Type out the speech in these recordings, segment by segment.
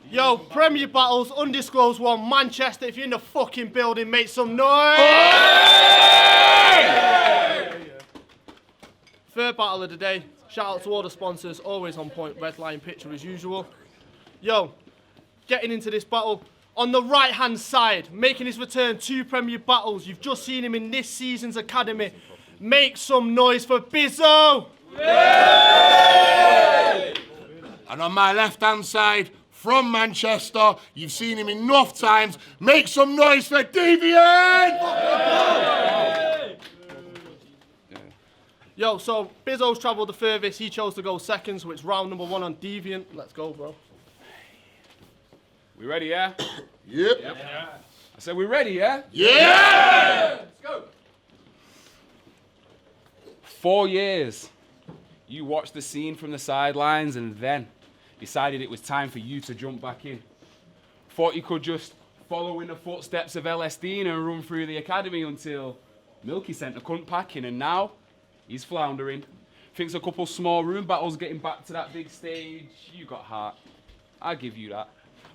Yo, Premier Battles, Undisclosed 1, Manchester. If you're in the fucking building, make some noise! Third battle of the day. Shout out to all the sponsors, always on point, red line picture as usual. Yo, getting into this battle. On the right-hand side, making his return to Premier Battles. You've just seen him in this season's academy. Make some noise for Bizzo! And on my left-hand side, from Manchester, you've seen him enough times. Make some noise for Deviant! Yo, so Bizzo's travelled the furthest. He chose to go second, so it's round number 1 on Deviant. Let's go, bro. We ready, yeah? Yep. I said, we ready, yeah? Yeah! Let's go. 4 years. You watched the scene from the sidelines and then decided it was time for you to jump back in. Thought you could just follow in the footsteps of LSD and run through the academy until Milky sent a cunt packing, and now he's floundering. Thinks a couple small room battles getting back to that big stage. You got heart. I'll give you that.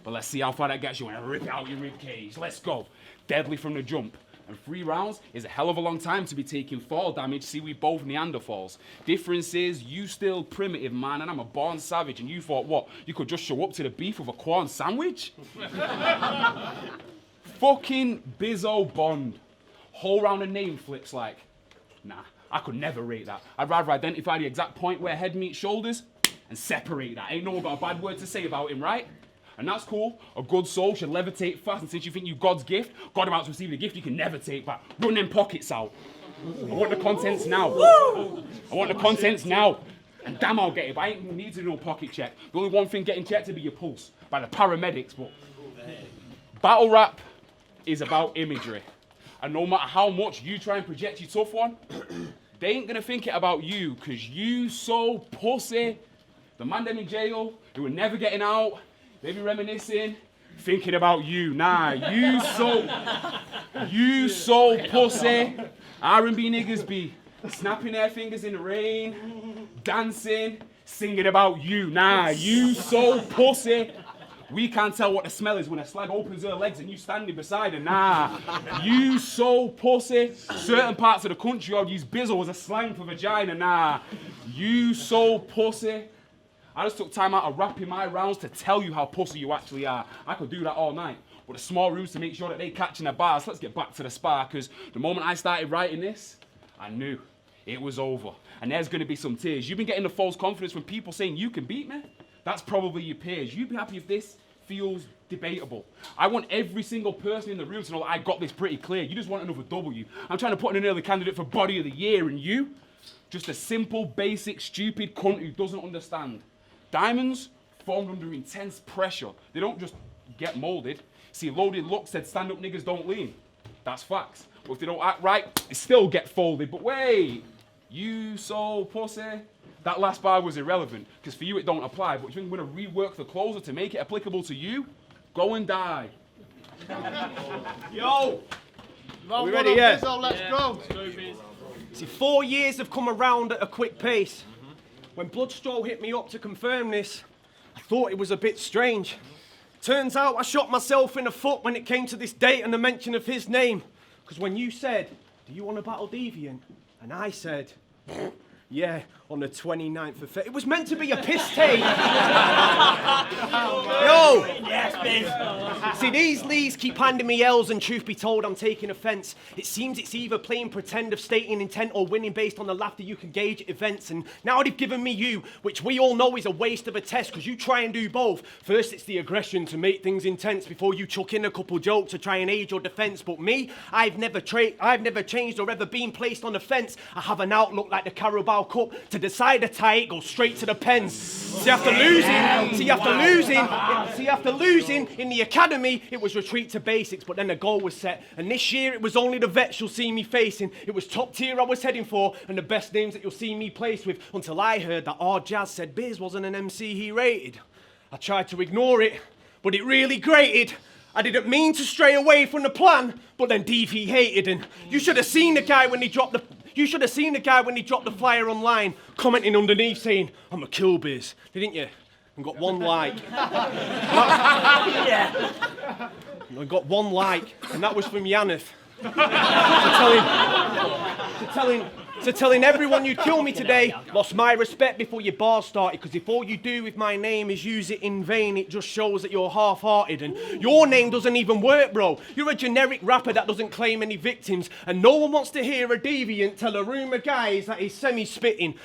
But let's see how far that gets you and rip out your rib cage. Let's go. Deadly from the jump. And 3 rounds is a hell of a long time to be taking fall damage. See, we both Neanderthals. Difference is, you still primitive, man, and I'm a born savage. And you thought, what? You could just show up to the beef with a corn sandwich? Fucking Bizzo Bond. Whole round of name flips like, nah, I could never rate that. I'd rather identify the exact point where head meets shoulders and separate that. Ain't no one got a bad word to say about him, right? And that's cool. A good soul should levitate fast, and since you think you God's gift, God about to receive a gift you can never take back. Run them pockets out. I want the contents now. I want the contents now. And damn, I'll get it, but I ain't need to do no pocket check. The only one thing getting checked to be your pulse by the paramedics, but battle rap is about imagery. And no matter how much you try and project your tough one, they ain't gonna think it about you, cause you so pussy. The man them in jail, who were never getting out, they be reminiscing, thinking about you. Nah, you so pussy. R&B niggas be snapping their fingers in the rain, dancing, singing about you. Nah, you so pussy. We can't tell what the smell is when a slag opens her legs and you standing beside her. Nah, you so pussy. Certain parts of the country I'd use Bizzle as a slang for vagina. Nah, you so pussy. I just took time out of rapping my rounds to tell you how pussy you actually are. I could do that all night. With the small rooms to make sure that they catching the bars. Let's get back to the spar, because the moment I started writing this, I knew it was over. And there's gonna be some tears. You've been getting the false confidence from people saying you can beat me. That's probably your peers. You'd be happy if this feels debatable. I want every single person in the room to know that I got this pretty clear. You just want another W. I'm trying to put in an early candidate for body of the year, and you? Just a simple, basic, stupid cunt who doesn't understand. Diamonds formed under intense pressure. They don't just get molded. See, loaded luck said stand-up niggas don't lean. That's facts. But if they don't act right, they still get folded. But wait, you so pussy? That last bar was irrelevant, because for you it don't apply. But if you're gonna rework the closer to make it applicable to you, go and die. Yo! Round We 1 ready, on yeah? Bizzo, let's go. See, 4 years have come around at a quick pace. When Bloodstraw hit me up to confirm this, I thought it was a bit strange. Turns out I shot myself in the foot when it came to this date and the mention of his name. Because when you said, do you want to battle Deviant? And I said, yeah, on the 29th of February. It was meant to be a piss take. Yo! Yes, bitch. See, these Lees keep handing me L's, and truth be told, I'm taking offence. It seems it's either playing pretend of stating intent or winning based on the laughter you can gauge at events. And now they've given me you, which we all know is a waste of a test, because you try and do both. First, it's the aggression to make things intense before you chuck in a couple jokes to try and aid your defence. But me, I've never changed or ever been placed on the fence. I have an outlook like the Carabao Cup. To decide a tie, it goes straight to the pens. See, after losing in the academy, it was retreat to basics, but then the goal was set. And this year, it was only the vets you'll see me facing. It was top tier I was heading for, and the best names that you'll see me placed with, until I heard that our Jazz said Biz wasn't an MC he rated. I tried to ignore it, but it really grated. I didn't mean to stray away from the plan, but then DV hated, and you should have seen the guy when he dropped the flyer online, commenting underneath saying, I'm a kill Biz, didn't you? and got 1 like. I got 1 like, and that was from Yaneth. To telling everyone you'd kill me today, lost my respect before your bar started, because if all you do with my name is use it in vain, it just shows that you're half-hearted, and your name doesn't even work, bro. You're a generic rapper that doesn't claim any victims, and no one wants to hear a deviant tell a room of guys that he's semi-spitting.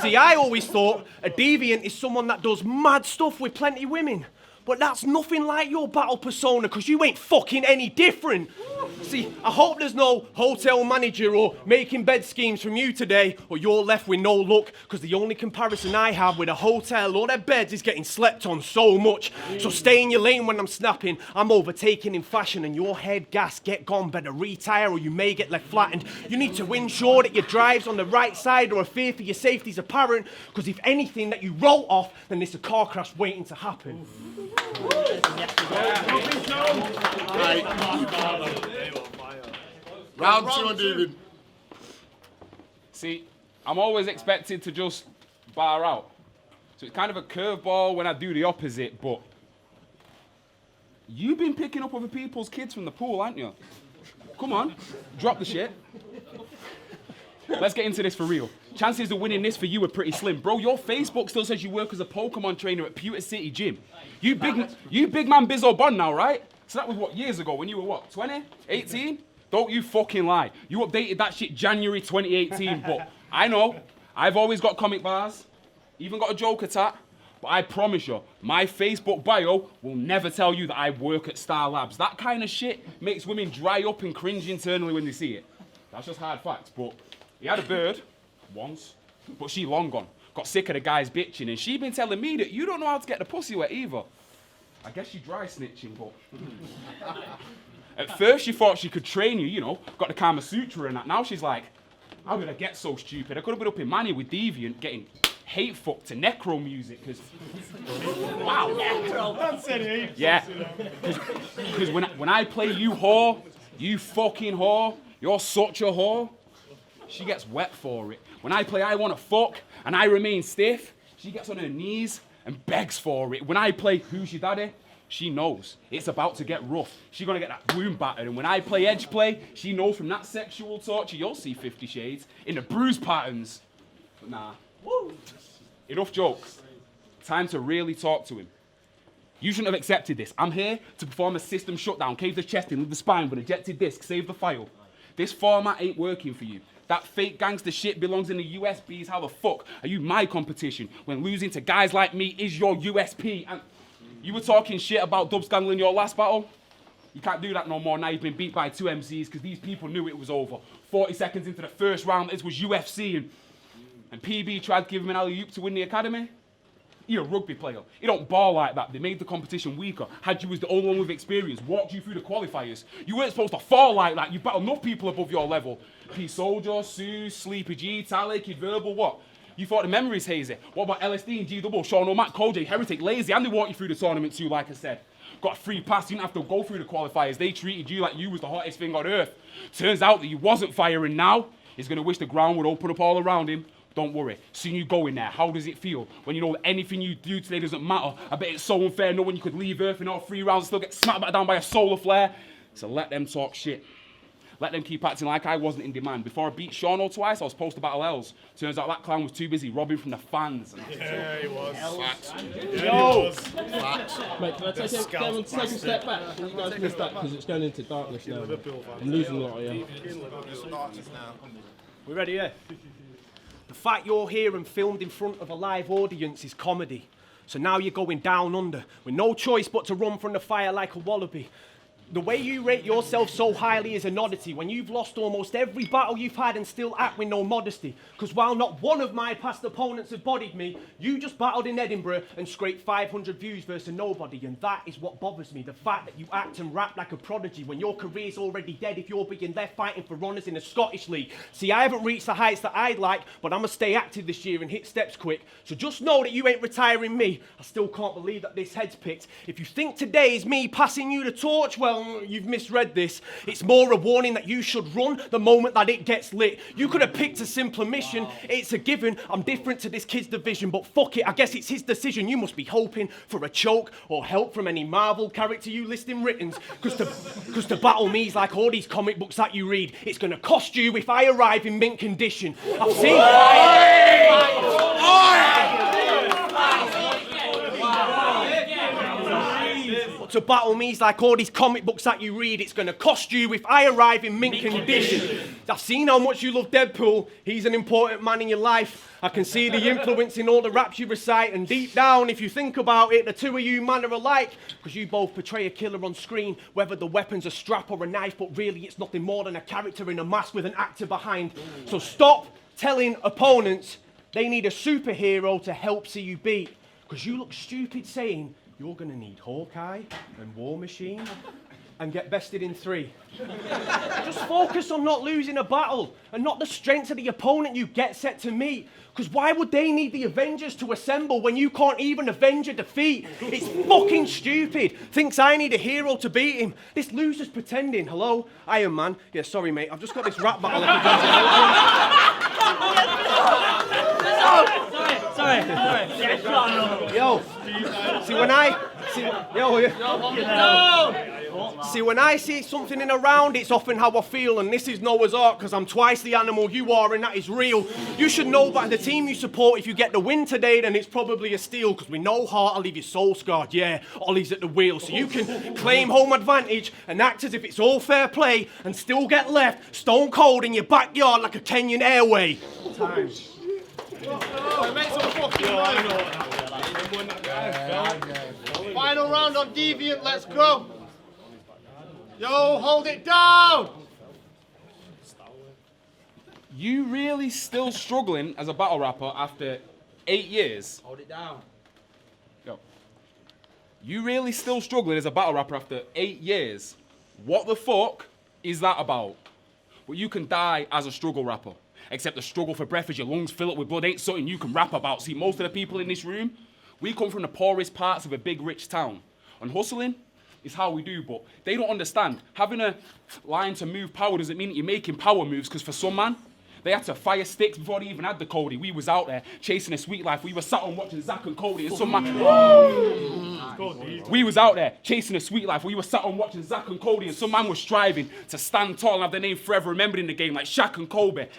See, I always thought a deviant is someone that does mad stuff with plenty women. But that's nothing like your battle persona, because you ain't fucking any different. See, I hope there's no hotel manager or making bed schemes from you today, or you're left with no luck, because the only comparison I have with a hotel or their beds is getting slept on so much. So stay in your lane when I'm snapping. I'm overtaking in fashion, and your head gas get gone. Better retire or you may get left flattened. You need to ensure that your drive's on the right side, or a fear for your safety's apparent, because if anything that you wrote off, then there's a car crash waiting to happen. Right. Round 2 on David. See, I'm always expected to just bar out. So it's kind of a curveball when I do the opposite, but you've been picking up other people's kids from the pool, haven't you? Come on, drop the shit. Let's get into this for real. Chances of winning this for you are pretty slim. Bro, your Facebook still says you work as a Pokemon trainer at Pewter City Gym. You big man Bizzle Bond now, right? So that was what, years ago when you were what, 20? 18? Don't you fucking lie. You updated that shit January 2018, but I know, I've always got comic bars, even got a Joker tat, but I promise you, my Facebook bio will never tell you that I work at Star Labs. That kind of shit makes women dry up and cringe internally when they see it. That's just hard facts, but he had a bird once, but she long gone. Got sick of the guys bitching, and she been telling me that you don't know how to get the pussy wet either. I guess she dry snitching, but... At first she thought she could train you, you know, got the Kama Sutra and that. Now she's like, how did I get so stupid? I could have been up in Manny with Deviant getting hate fucked to necro music, because... Wow. That's it, Yeah, because when I play you whore, you fucking whore, you're such a whore, she gets wet for it. When I play I Wanna Fuck and I remain stiff, she gets on her knees and begs for it. When I play Who's Your Daddy, she knows it's about to get rough. She's gonna get that wound battered. And when I play edge play, she knows from that sexual torture, you'll see 50 Shades in the bruise patterns. But nah, enough jokes. Time to really talk to him. You shouldn't have accepted this. I'm here to perform a system shutdown, cave the chest in, leave the spine with ejected disc, save the file. This format ain't working for you. That fake gangster shit belongs in the USBs. How the fuck are you my competition when losing to guys like me is your USP? And you were talking shit about Dubscandal in your last battle? You can't do that no more now you've been beat by 2 MCs, because these people knew it was over. 40 seconds into the first round, this was UFC, and PB tried to give him an alley-oop to win the academy. You're a rugby player. You don't ball like that. They made the competition weaker, had you as the only one with experience, walked you through the qualifiers. You weren't supposed to fall like that. You battled enough people above your level. P Soldier, Sue, Sleepy G, Tally, Kid Verbal, what? You thought the memory's hazy. What about LSD and G-Double, Sean O'Mac, Koj, Heretic, Lazy, and they walked you through the tournament too, like I said. Got a free pass, you didn't have to go through the qualifiers. They treated you like you was the hottest thing on earth. Turns out that you wasn't firing now. He's gonna wish the ground would open up all around him. Don't worry, seeing you go in there, how does it feel when you know that anything you do today doesn't matter? I bet it's so unfair knowing you could leave Earth in all 3 rounds and still get smacked back down by a solar flare. So let them talk shit. Let them keep acting like I wasn't in demand. Before I beat Shauno twice, I was supposed to battle Els. Turns out that clown was too busy robbing from the fans. Yeah, he was. Facts. Yo! Facts. Mate, can I take a step back? I think you guys missed that because it's going into darkness now. I'm losing a lot of you. We ready, yeah? The fact you're here and filmed in front of a live audience is comedy. So now you're going down under, with no choice but to run from the fire like a wallaby. The way you rate yourself so highly is an oddity when you've lost almost every battle you've had and still act with no modesty. Because while not one of my past opponents have bodied me, you just battled in Edinburgh and scraped 500 views versus nobody, and that is what bothers me. The fact that you act and rap like a prodigy when your career's already dead if you're being left fighting for honours in the Scottish League. See, I haven't reached the heights that I'd like, but I'ma stay active this year and hit steps quick. So just know that you ain't retiring me. I still can't believe that this head's picked. If you think today is me passing you the torch, well, well, you've misread this. It's more a warning that you should run the moment that it gets lit. You could have picked a simpler mission. It's a given. I'm different to this kid's division, but fuck it, I guess it's his decision. You must be hoping for a choke or help from any Marvel character you list in writtens. Because to battle me's like all these comic books that you read. It's gonna cost you if I arrive in mint condition. I've seen... But to battle me's like all these comic books that you read. It's gonna cost you if I arrive in mint condition. I've seen how much you love Deadpool. He's an important man in your life. I can see the influence in all the raps you recite, and deep down, if you think about it, the two of you man are alike, because you both portray a killer on screen, whether the weapon's a strap or a knife, but really it's nothing more than a character in a mask with an actor behind. So stop telling opponents they need a superhero to help see you beat, because you look stupid saying you're gonna need Hawkeye and War Machine and get bested in 3. Just focus on not losing a battle and not the strength of the opponent you get set to meet. Because why would they need the Avengers to assemble when you can't even avenge a defeat? It's fucking stupid. Thinks I need a hero to beat him. This loser's pretending. Hello? Iron Man. Yeah, sorry, mate. I've just got this rap battle. Sorry. Yo. See, when I... See, when I see something in a round, it's often how I feel, and this is Noah's Ark, because I'm twice the animal you are, and that is real. You should know by the team you support, if you get the win today, then it's probably a steal, because with no heart, I'll leave your soul scarred. Yeah, Ollie's at the wheel, so you can claim home advantage and act as if it's all fair play, and still get left stone cold in your backyard like a Kenyan airway. Time. Final round on Deviant, let's go. Yo, hold it down. You really still struggling as a battle rapper after 8 years? Hold it down. Yo. You really still struggling as a battle rapper after 8 years? What the fuck is that about? Well, you can die as a struggle rapper. Except the struggle for breath as your lungs fill up with blood ain't something you can rap about. See, most of the people in this room, we come from the poorest parts of a big rich town. And hustling is how we do, but they don't understand. Having a line to move power doesn't mean that you're making power moves, because for some man, they had to fire sticks before they even had the Cody. We was out there chasing a sweet life. We were sat on watching Zach and Cody, and some man... We was out there chasing a sweet life. We were sat on watching Zach and Cody, and some man was striving to stand tall and have their name forever remembered in the game, like Shaq and Kobe.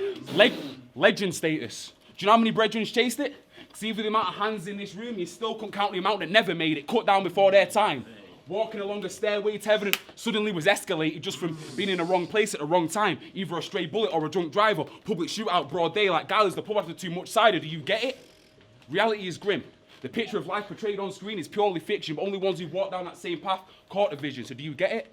Legend status. Do you know how many brethren chased it? See, with the amount of hands in this room, you still couldn't count the amount that never made it, cut down before their time. Walking along a stairway to heaven suddenly was escalated just from being in the wrong place at the wrong time. Either a stray bullet or a drunk driver. Public shootout, broad daylight. Guys, the pub after too much cider. Do you get it? Reality is grim. The picture of life portrayed on screen is purely fiction, but only ones who walk down that same path caught the vision. So do you get it?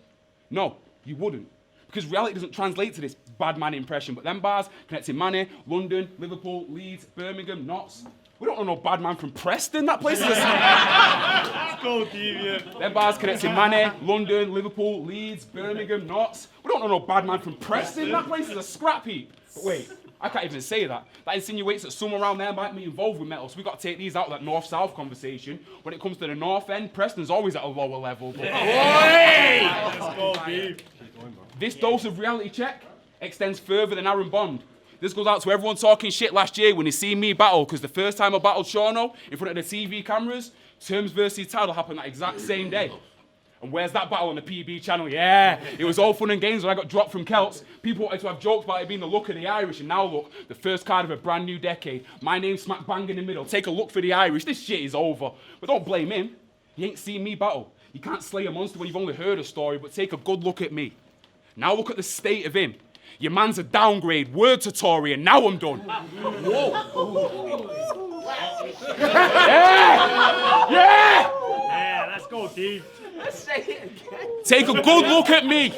No, you wouldn't. Because reality doesn't translate to this bad man impression, but them bars connecting Manny, London, Liverpool, Leeds, Birmingham, Notts. We don't know no bad man from Preston. That place is Let's go, Deviant. Them bars connecting Manny, London, Liverpool, Leeds, Birmingham, Notts. We don't know no bad man from Preston. That place is a scrap heap. But wait, I can't even say that. That insinuates that someone around there might be involved with metal. So we got to take these out of that north-south conversation. When it comes to the north end, Preston's always at a lower level. But Let's go, Dev. this dose of reality check extends further than Aaron Bond. This goes out to everyone talking shit last year when they seen me battle, because the first time I battled Shauno in front of the TV cameras, Terms versus title happened that exact same day. And where's that battle on the PB channel? Yeah, it was all fun and games when I got dropped from Celts. People wanted to have jokes about it being the look of the Irish, and now look, the first card of a brand new decade. My name's smack bang in the middle. Take a look for the Irish. This shit is over. But don't blame him. He ain't seen me battle. You can't slay a monster when you've only heard a story, but take a good look at me. Now look at the state of him. Your man's a downgrade, word to Tory, and now I'm done. Whoa. Yeah! Yeah, let's go, Dev. Take a good look at me.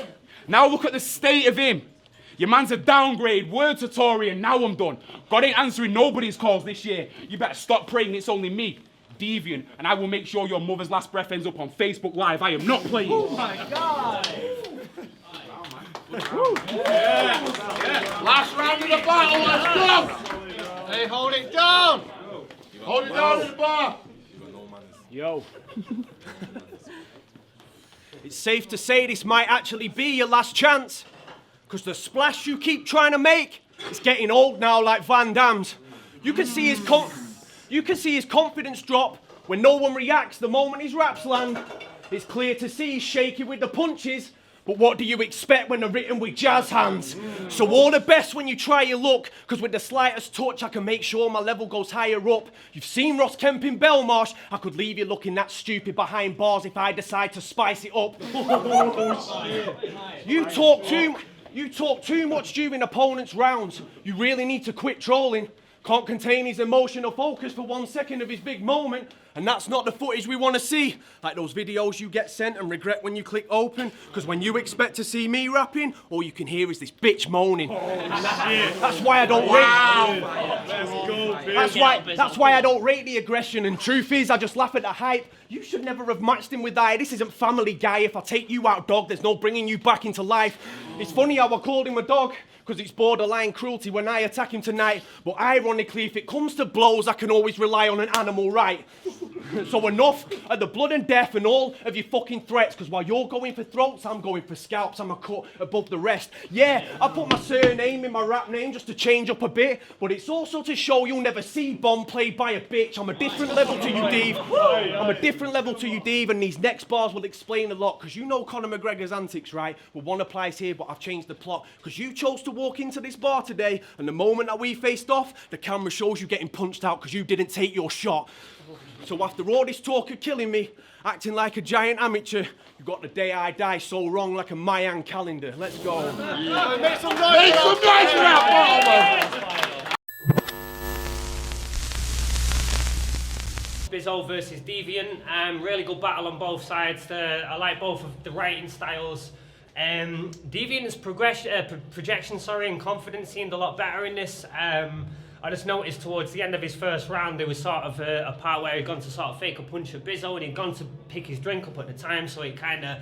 Now look at the state of him. Your man's a downgrade, word to Tory, and now I'm done. God ain't answering nobody's calls this year. You better stop praying it's only me, Deviant, and I will make sure your mother's last breath ends up on Facebook Live. I am not playing. Oh my God. Yeah. Last round of the battle, let's go! Hey, hold it down. Hold it down in the bar. Yo. It's safe to say this might actually be your last chance. Because the splash you keep trying to make is getting old now like Van Damme's. You can see his confidence drop when no one reacts the moment his raps land. It's clear to see he's shaky with the punches, but what do you expect when they're written with jazz hands? So all the best when you try your luck, because with the slightest touch I can make sure my level goes higher up. You've seen Ross Kemp in Belmarsh, I could leave you looking that stupid behind bars if I decide to spice it up. You talk too much during opponents' rounds. You really need to quit trolling. Can't contain his emotional focus for 1 second of his big moment. And that's not the footage we want to see. Like those videos you get sent and regret when you click open. Because when you expect to see me rapping, all you can hear is this bitch moaning. That's why I don't rate. That's why I don't rate the aggression. And truth is, I just laugh at the hype. You should never have matched him with I. This isn't Family Guy. If I take you out, dog, there's no bringing you back into life. It's funny how I called him a dog, because it's borderline cruelty when I attack him tonight. But ironically, if it comes to blows, I can always rely on an animal right. So enough of the blood and death and all of your fucking threats, because while you're going for throats, I'm going for scalps. I'm a cut above the rest. Yeah, I put my surname in my rap name just to change up a bit, but it's also to show you'll never see Bomb played by a bitch. I'm a different level to you, Dave. I'm a different level to you, Dave, and these next bars will explain a lot, because you know Conor McGregor's antics, right? Well, one applies here, but I've changed the plot, because you chose to walk into this bar today, and the moment that we faced off, the camera shows you getting punched out because you didn't take your shot. So after all this talk of killing me, acting like a giant amateur, you got the day I die so wrong like a Mayan calendar. Let's go. Make some noise for that, Bizzo versus Deviant. Really good battle on both sides. I like both of the writing styles. Deviant's projection, and confidence seemed a lot better in this. I just noticed towards the end of his first round, there was sort of a part where he'd gone to sort of fake a punch at Bizzo, and he'd gone to pick his drink up at the time, so it kind of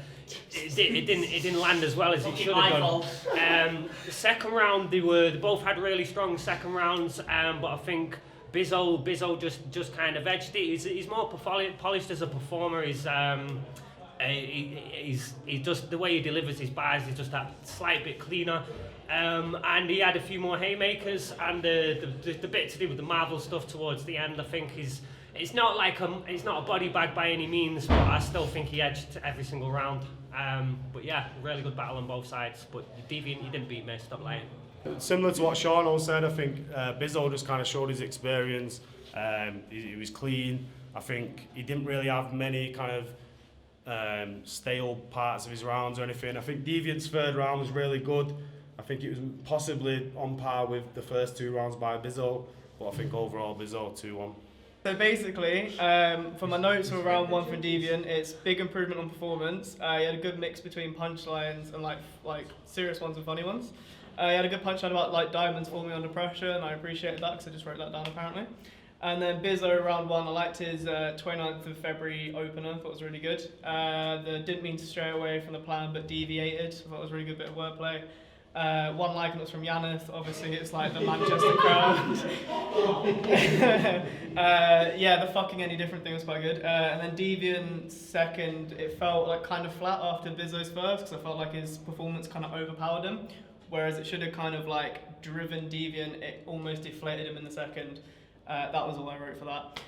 it didn't land as well as it should have done. The second round, they both had really strong second rounds, but I think Bizzo just kind of edged it. He's more polished as a performer. He's just the way he delivers his bars is just that slight bit cleaner. And he had a few more haymakers, and the bit to do with the Marvel stuff towards the end, I think it's not a body bag by any means, but I still think he edged every single round. But yeah, really good battle on both sides. But Deviant, you didn't beat me, stop lying. Similar to what Sean said, I think Bizzle just kind of showed his experience. He was clean. I think he didn't really have many kind of stale parts of his rounds or anything. I think Deviant's third round was really good. I think it was possibly on par with the first two rounds by Bizzle, but I think overall Bizzle 2-1. So basically, for my notes for round one for Deviant, it's big improvement on performance. He had a good mix between punchlines and like serious ones and funny ones. He had a good punchline about like diamonds forming under pressure, and I appreciated that because I just wrote that down apparently. And then Bizzo round one, I liked his 29th of February opener, thought it was really good. The didn't mean to stray away from the plan but deviated, thought it was a really good bit of wordplay. One like, and it was from Yaneth. Obviously it's like the Manchester crowd. Yeah, the fucking any different thing was quite good. And then Deviant second, it felt like kind of flat after Bizzo's first, because I felt like his performance kind of overpowered him, whereas it should have kind of like driven Deviant, it almost deflated him in the second. That was all I wrote for that.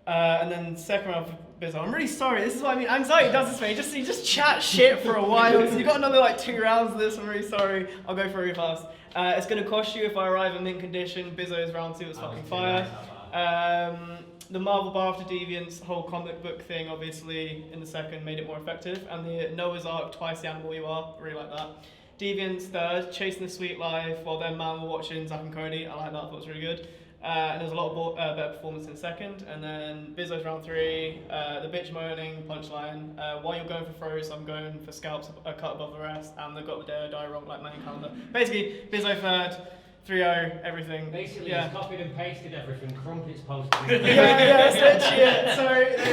And then second round for Bizzo. I'm really sorry, this is what I mean, anxiety does this to me, you just chat shit for a while, so you got another like 2 rounds of this, I'm really sorry, I'll go through really fast. It's going to cost you if I arrive in mint condition. Bizzo's round 2 was fucking fire. The Marvel bar after Deviant's whole comic book thing, obviously, in the second made it more effective, and the Noah's Ark, twice the animal you are, really like that. Deviant's third, Chasing the Sweet Life, while then man were watching Zack and Cody, I like that, I thought it was really good. And there's a lot of better performance in second. And then Bizzo's round 3, the bitch moaning, punchline. While you're going for throws, I'm going for scalps, a cut above the rest, and they've got the day I die wrong like main calendar. Basically, Bizzo third, 3-0, everything. Basically, yeah. he's copied and pasted everything, Crumpets posted. yeah, that's legit, sorry.